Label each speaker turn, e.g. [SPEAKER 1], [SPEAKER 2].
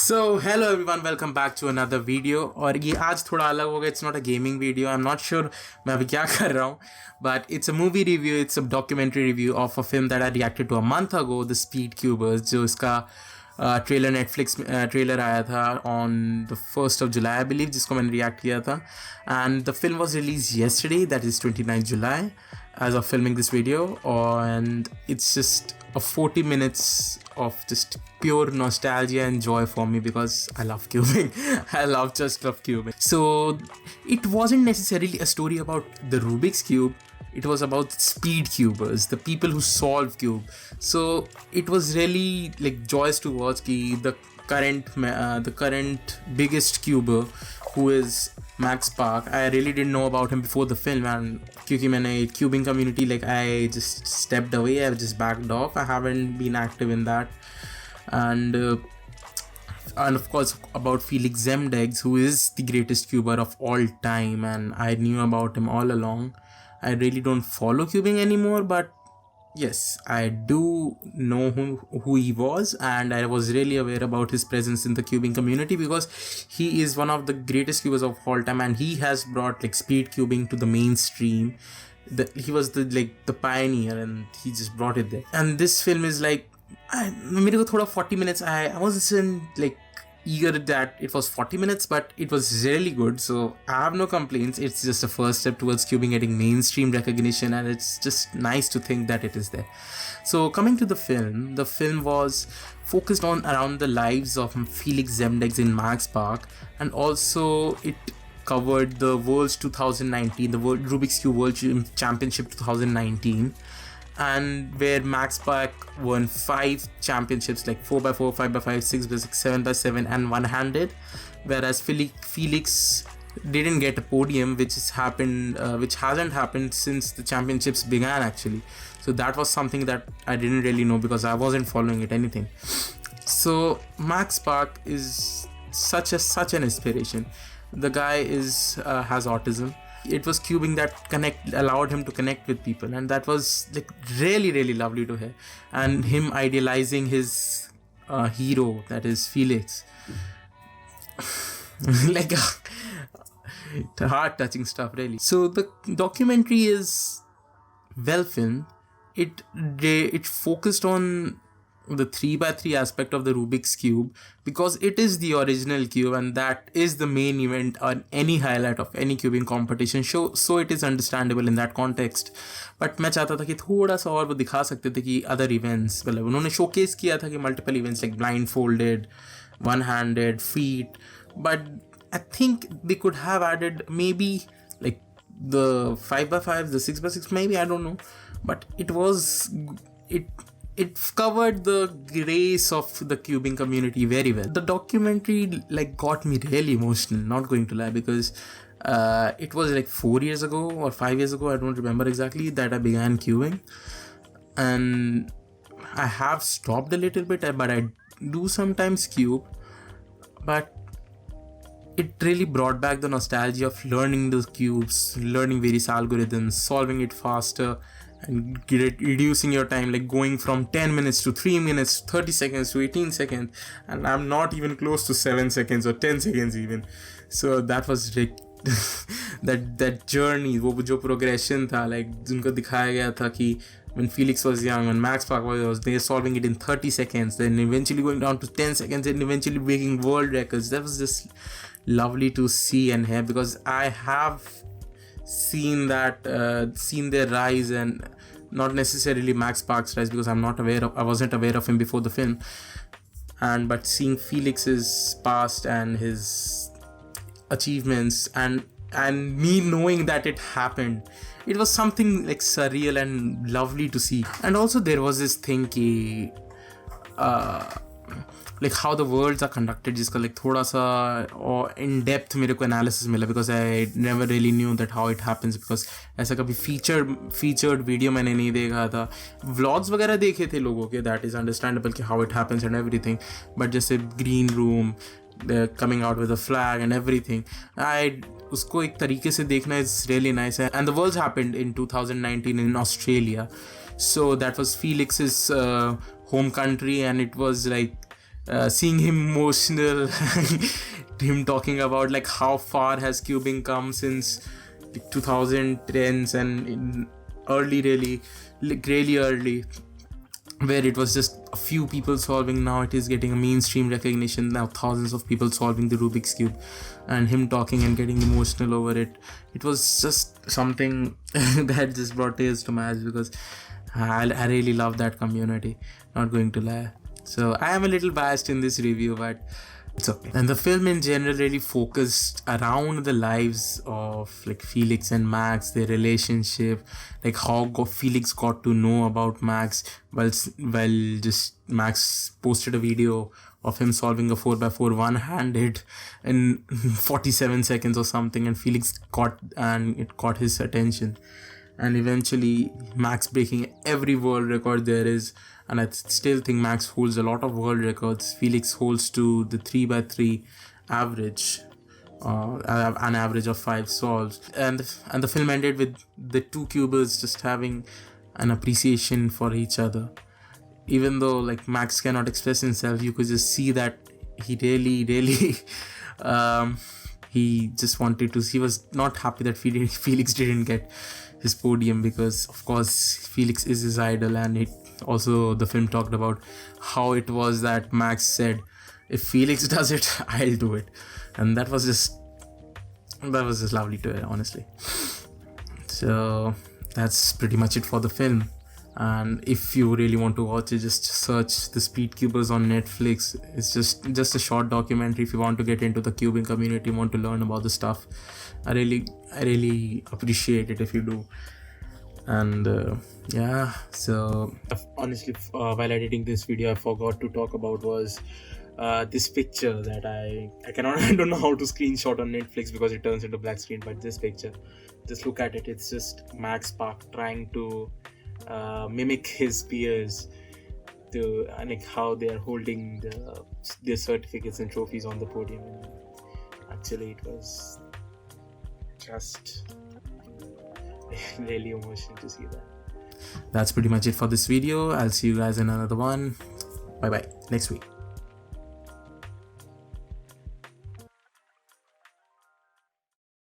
[SPEAKER 1] So hello everyone, welcome back to another video. और ये आज थोड़ा अलग हो गया. It's not a gaming video. I'm not sure मैं अभी क्या कर रहा हूँ, but it's a movie review. It's a documentary review of a film that I reacted to a month ago, The Speed Cubers. जो इसका ट्रेलर नेटफ्लिक्स ट्रेलर आया था on the 1st of July, I believe, जिसको मैंने react किया था. And the film was released yesterday, that is 29th July, as of filming this video, and it's just a 40 minutes of just pure nostalgia and joy for me because I love cubing. I love cubing. So it wasn't necessarily a story about the Rubik's Cube. It was about speed cubers, the people who solve cube. So it was really like joyous to watch the current biggest cuber, who is Max Park. I really didn't know about him before the film, and क्योंकि मैंने cubing community, like, I just stepped away, I just backed off. I haven't been active in that. And of course about Felix Zemdegs, who is the greatest cuber of all time, and I knew about him all along. I really don't follow cubing anymore, but yes, I do know who he was, and I was really aware about his presence in the cubing community because he is one of the greatest cubers of all time, and he has brought like speed cubing to the mainstream. He was the pioneer, and he just brought it there. And this film is like, मेरे को थोड़ा 40 minutes, I wasn't like eager that it was 40 minutes, but it was really good, so I have no complaints. It's just a first step towards cubing getting mainstream recognition, and it's just nice to think that it is there. So coming to the film was focused on around the lives of Felix Zemdegs in Max Park, and also it covered the Worlds 2019, the World Rubik's Cube World Championship 2019, and where Max Park won 5 championships, like 4x4, 5x5, 6x6, 7x7, and one-handed, whereas Felix didn't get a podium, which hasn't happened since the championships began actually. So that was something that I didn't really know because I wasn't following it anything. So Max Park is such an inspiration. The guy has autism. It was cubing that allowed him to connect with people, and that was like really lovely to hear. And him idealizing his hero, that is Felix, like heart touching stuff really. So the documentary is well filmed. It focused on the 3x3 aspect of the Rubik's Cube because it is the original cube, and that is the main event on any highlight of any cubing competition show, so it is understandable in that context. But मैं चाहता था कि थोड़ा सा और वो दिखा सकते थे कि other events, मतलब उन्होंने showcase किया था कि multiple events like blindfolded, one-handed, feet, but I think they could have added maybe like the 5x5, the 6x6, maybe, I don't know, but it covered the grace of the cubing community very well. The documentary like got me really emotional, not going to lie, because it was like 4 years ago or 5 years ago, I don't remember exactly, that I began cubing, and I have stopped a little bit, but I do sometimes cube. But it really brought back the nostalgia of learning the cubes, learning various algorithms, solving it faster, and reducing your time, like going from 10 minutes to 3 minutes, 30 seconds to 18 seconds, and I'm not even close to 7 seconds or 10 seconds even. So that was like that journey, वो जो progression था, like जिनको दिखाया गया था कि when Felix was young, when Max Park was, they solving it in 30 seconds, then eventually going down to 10 seconds, and eventually breaking world records. That was just lovely to see and hear, because I have seen their rise, and not necessarily Max Park's rise because I wasn't aware of him before the film, but seeing Felix's past and his achievements, and me knowing that it happened, it was something like surreal and lovely to see. And also there was this thing ki like how the worlds are conducted, जिसका like थोड़ा सा और in depth मेरे को analysis मिला, because I never really knew that how it happens, because ऐसा कभी featured video मैंने नहीं देखा था. Vlogs वगैरह देखे थे लोगों के, that is understandable कि how it happens and everything, but जैसे green room, they're coming out with a flag and everything, उसको एक तरीके से देखना is really nice. And the Worlds happened in 2019 in Australia, so that was Felix's home country, and it was like seeing him emotional, him talking about like how far has cubing come since the 2010s and in really early, where it was just a few people solving. Now it is getting a mainstream recognition. Now thousands of people solving the Rubik's Cube, and him talking and getting emotional over it. It was just something that just brought tears to my eyes, because I really love that community, not going to lie. So I am a little biased in this review, but it's okay. And the film in general really focused around the lives of like Felix and Max, their relationship, like how Felix got to know about Max while just Max posted a video of him solving a 4x4 one-handed in 47 seconds or something, and Felix it caught his attention, and eventually Max breaking every world record there is. And I still think Max holds a lot of world records. Felix holds to the 3x3 average, an average of 5 solves. And the film ended with the two cubers just having an appreciation for each other. Even though like Max cannot express himself, you could just see that he really he just wanted to. He was not happy that Felix didn't get his podium, because of course Felix is his idol. And also the film talked about how it was that Max said, if Felix does it, I'll do it. And that was just lovely to hear, honestly. So that's pretty much it for the film. And if you really want to watch it, just search The Speedcubers on Netflix. It's just a short documentary. If you want to get into the cubing community, want to learn about the stuff, I really appreciate it if you do. And yeah, so honestly, while editing this video, I forgot to talk about was this picture that I don't know how to screenshot on Netflix because it turns into black screen. But this picture, just look at it. It's just Max Park trying to mimic his peers to like how they are holding their certificates and trophies on the podium. And actually, it was just really emotional to see that. That's pretty much it for this video. I'll see you guys in another one. Bye bye next week.